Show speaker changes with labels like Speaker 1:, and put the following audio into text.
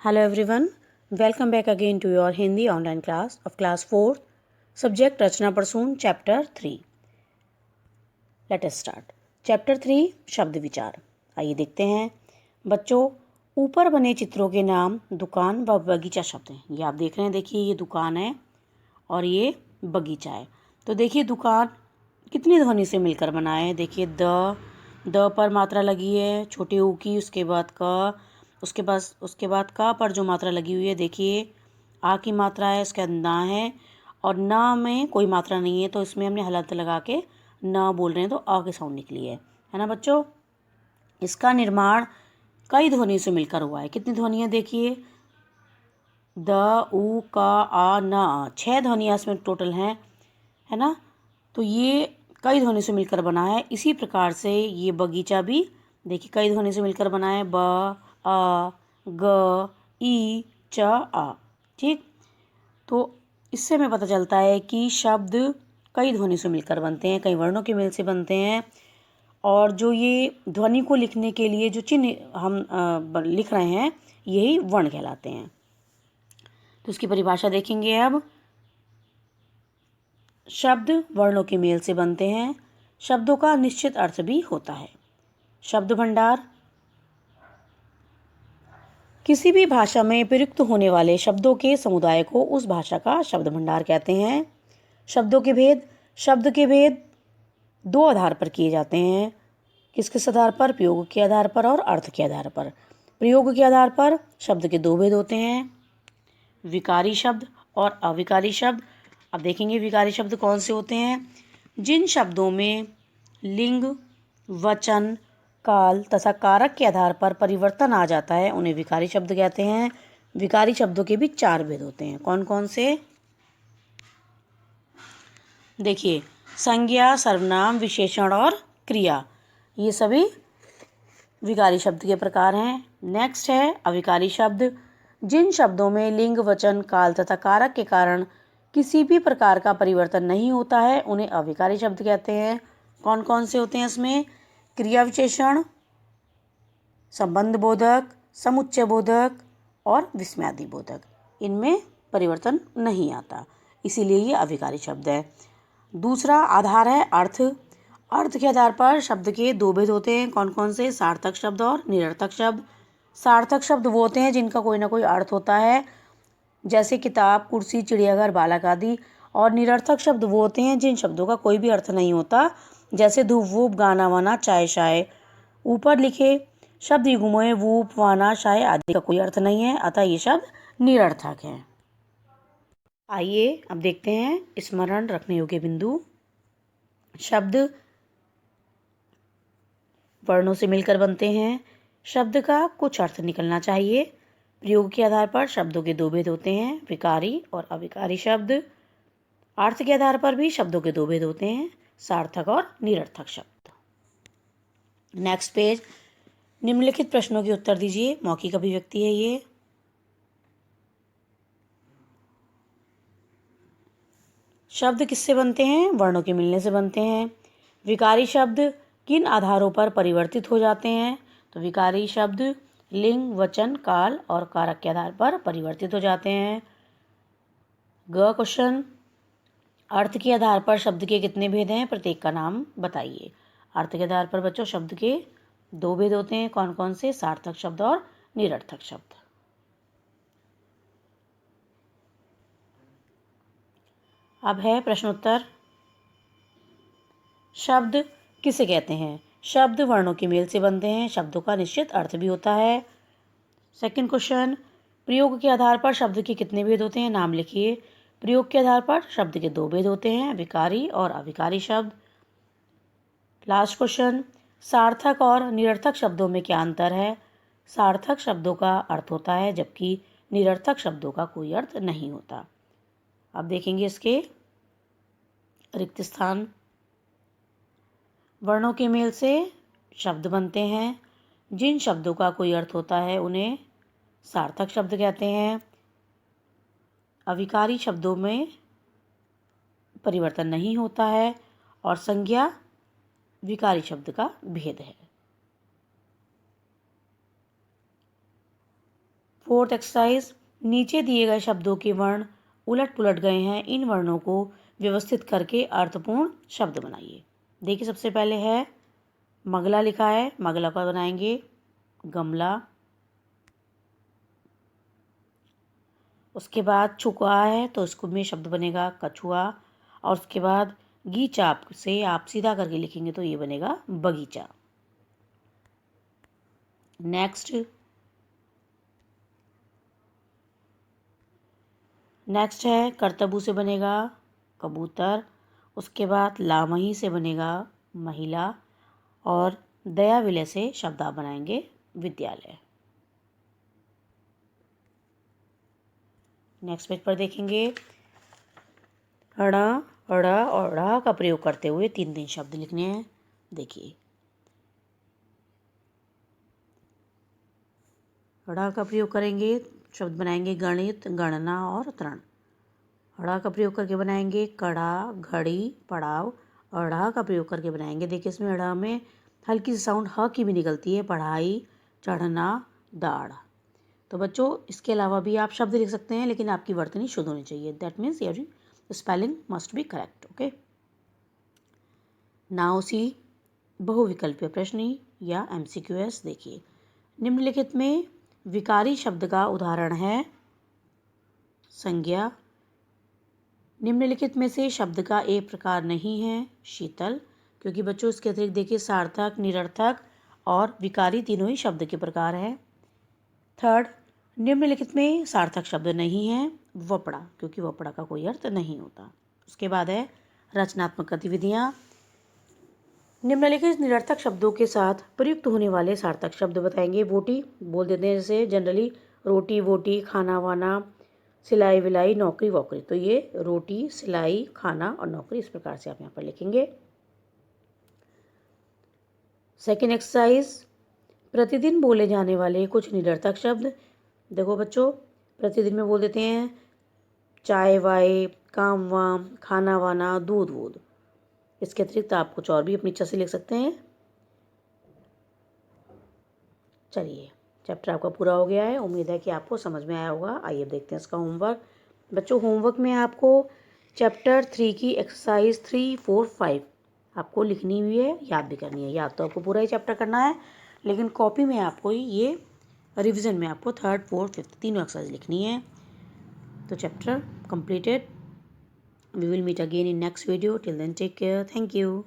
Speaker 1: Hello everyone, welcome back again to your Hindi online class of class 4th, subject Rachna Prasoon, chapter 3. Let us start. Chapter 3 शब्द विचार. आइए देखते हैं. बच्चों, ऊपर बने चित्रों के नाम दुकान व बगीचा शब्द हैं. ये आप देख रहे हैं. देखिए ये दुकान है और ये बगीचा है. तो देखिए दुकान कितनी ध्वनि से मिलकर बना है. देखिए द पर मात्रा लगी है, छोटे ऊ की, उसके बाद क, उसके बाद का पर जो मात्रा लगी हुई है. देखिए आ की मात्रा है, उसके बाद ना है और ना में कोई मात्रा नहीं है, तो इसमें हमने हलंत लगा के ना बोल रहे हैं तो आ की साउंड निकली है ना बच्चों. इसका निर्माण कई ध्वनि से मिलकर हुआ है. कितनी ध्वनियाँ देखिए, द ऊ का आ ना, 6 ध्वनियाँ इसमें टोटल हैं, है ना. तो ये कई ध्वनि से मिलकर बना है. इसी प्रकार से ये बगीचा भी देखिए कई ध्वनि से मिलकर बना है. ब, आ, ग, ई, च, आ. ठीक. तो इससे हमें पता चलता है कि शब्द कई ध्वनि से मिलकर बनते हैं, कई वर्णों के मेल से बनते हैं. और जो ये ध्वनि को लिखने के लिए जो चिन्ह हम लिख रहे हैं, यही वर्ण कहलाते हैं. तो इसकी परिभाषा देखेंगे अब. शब्द वर्णों के मेल से बनते हैं. शब्दों का निश्चित अर्थ भी होता है. शब्द भंडार किसी भी भाषा में प्रयुक्त होने वाले शब्दों के समुदाय को उस भाषा का शब्द भंडार कहते हैं. शब्दों के भेद, शब्द के भेद 2 आधार पर किए जाते हैं. किस आधार पर? प्रयोग के आधार पर और अर्थ के आधार पर. प्रयोग के आधार पर शब्द के 2 भेद होते हैं, विकारी शब्द और अविकारी शब्द. अब देखेंगे विकारी शब्द कौन से होते हैं. जिन शब्दों में लिंग, वचन, काल तथा कारक के आधार पर परिवर्तन आ जाता है उन्हें विकारी शब्द कहते हैं. विकारी शब्दों के भी 4 भेद होते हैं. कौन कौन से? देखिए, संज्ञा, सर्वनाम, विशेषण और क्रिया, ये सभी विकारी शब्द के प्रकार हैं. नेक्स्ट है अविकारी शब्द. जिन शब्दों में लिंग, वचन, काल तथा कारक के कारण किसी भी प्रकार का परिवर्तन नहीं होता है उन्हें अविकारी शब्द कहते हैं. कौन कौन से होते हैं इसमें? क्रिया विशेषण, संबंध बोधक, समुच्चय बोधक और विस्मयादि बोधक. इनमें परिवर्तन नहीं आता, इसीलिए ये अविकारी शब्द है. दूसरा आधार है अर्थ. अर्थ के आधार पर शब्द के 2 भेद होते हैं. कौन कौन से? सार्थक शब्द और निरर्थक शब्द. सार्थक शब्द वो होते हैं जिनका कोई ना कोई अर्थ होता है, जैसे किताब, कुर्सी, चिड़ियाघर, बालक आदि. और निरर्थक शब्द वो होते हैं जिन शब्दों का कोई भी अर्थ नहीं होता, जैसे धूप वूप, गाना वाना, चाय शाय. ऊपर लिखे शब्द युग्मों वूप, वाना, शाय आदि का कोई अर्थ नहीं है, अतः ये शब्द निरर्थक हैं. आइए अब देखते हैं स्मरण रखने योग्य बिंदु. शब्द वर्णों से मिलकर बनते हैं. शब्द का कुछ अर्थ निकलना चाहिए. प्रयोग के आधार पर शब्दों के 2 भेद होते हैं, विकारी और अविकारी शब्द. अर्थ के आधार पर भी शब्दों के 2 भेद होते हैं, सार्थक और निरर्थक शब्द. Next page. निम्नलिखित प्रश्नों के उत्तर दीजिए. मौखिक अभिव्यक्ति है ये. शब्द किससे बनते हैं? वर्णों के मिलने से बनते हैं. विकारी शब्द किन आधारों पर परिवर्तित हो जाते हैं? तो विकारी शब्द लिंग, वचन, काल और कारक के आधार पर परिवर्तित हो जाते हैं. ग क्वेश्चन. अर्थ के आधार पर शब्द के कितने भेद हैं? प्रत्येक का नाम बताइए. अर्थ के आधार पर बच्चों शब्द के 2 भेद होते हैं. कौन कौन से? सार्थक शब्द और निरर्थक शब्द. अब है प्रश्नोत्तर. शब्द किसे कहते हैं? शब्द वर्णों के मेल से बनते हैं. शब्दों का निश्चित अर्थ भी होता है. Second question. प्रयोग के आधार पर शब्द के कितने भेद होते हैं? नाम लिखिए. प्रयोग के आधार पर शब्द के 2 भेद होते हैं, विकारी और अविकारी शब्द. Last question. सार्थक और निरर्थक शब्दों में क्या अंतर है? सार्थक शब्दों का अर्थ होता है जबकि निरर्थक शब्दों का कोई अर्थ नहीं होता. अब देखेंगे इसके रिक्त स्थान. वर्णों के मेल से शब्द बनते हैं. जिन शब्दों का कोई अर्थ होता है उन्हें सार्थक शब्द कहते हैं. अविकारी शब्दों में परिवर्तन नहीं होता है और संज्ञा विकारी शब्द का भेद है. फोर्थ एक्सरसाइज, नीचे दिए गए शब्दों के वर्ण उलट पुलट गए हैं, इन वर्णों को व्यवस्थित करके अर्थपूर्ण शब्द बनाइए। देखिए सबसे पहले है मगला लिखा है, मगला का बनाएंगे गमला। उसके बाद छुआ है तो इसको में शब्द बनेगा कछुआ। और उसके बाद गीचाप से आप सीधा करके लिखेंगे तो ये बनेगा बगीचा। नेक्स्ट है करतबू से बनेगा कबूतर। उसके बाद लामही से बनेगा महिला। और दया विलय से शब्द आप बनाएंगे विद्यालय। नेक्स्ट पेज पर देखेंगे अड़ा अड़ा और ड़ा का प्रयोग करते हुए 3 शब्द लिखने हैं। देखिए अड़ा का प्रयोग करेंगे, शब्द बनाएंगे गणित, गणना और तरण। अड़ा का प्रयोग करके बनाएंगे कड़ा, घड़ी, पड़ाव। अड़ा का प्रयोग करके बनाएंगे, देखिए इसमें अड़ा में हल्की सी साउंड ह की भी निकलती है, पढ़ाई, चढ़ना, दाढ़। तो बच्चों इसके अलावा भी आप शब्द लिख सकते हैं, लेकिन आपकी वर्तनी शुद्ध होनी चाहिए। That means your spelling must be correct. Okay. Now C बहुविकल्पीय प्रश्न या MCQS। देखिए निम्नलिखित में विकारी शब्द का उदाहरण है संज्ञा। निम्नलिखित में से शब्द का एक प्रकार नहीं है शीतल, क्योंकि बच्चों इसके अतिरिक्त देखिए सार्थक, निरर्थक और विकारी तीनों ही शब्द के प्रकार है। थर्ड, निम्नलिखित में सार्थक शब्द नहीं है वपड़ा, क्योंकि वपड़ा का कोई अर्थ नहीं होता। उसके बाद है रचनात्मक गतिविधियाँ। निम्नलिखित निरर्थक शब्दों के साथ प्रयुक्त होने वाले सार्थक शब्द बताएंगे। वोटी बोल देते हैं, जैसे जनरली रोटी वोटी, खाना वाना, सिलाई विलाई, नौकरी वोकरी। तो ये रोटी, सिलाई, खाना और नौकरी, इस प्रकार से आप यहाँ पर लिखेंगे। सेकेंड एक्सरसाइज, प्रतिदिन बोले जाने वाले कुछ निरर्थक शब्द। देखो बच्चों प्रतिदिन में बोल देते हैं चाय वाय, काम वाम, खाना वाना, दूध वूध। इसके अतिरिक्त आप कुछ और भी अपनी इच्छा से लिख सकते हैं। चलिए चैप्टर आपका पूरा हो गया है, उम्मीद है कि आपको समझ में आया होगा। आइए देखते हैं इसका होमवर्क। बच्चों होमवर्क में आपको चैप्टर 3 की एक्सरसाइज 3, 4, 5 आपको लिखनी हुई है, याद भी करनी है। याद तो आपको पूरा ही चैप्टर करना है, लेकिन कॉपी में आपको ये रिवीजन में आपको 3rd, 4th, 5th तीनों एक्सरसाइज लिखनी है। तो chapter completed. We will meet again in next video. Till then take care. Thank you.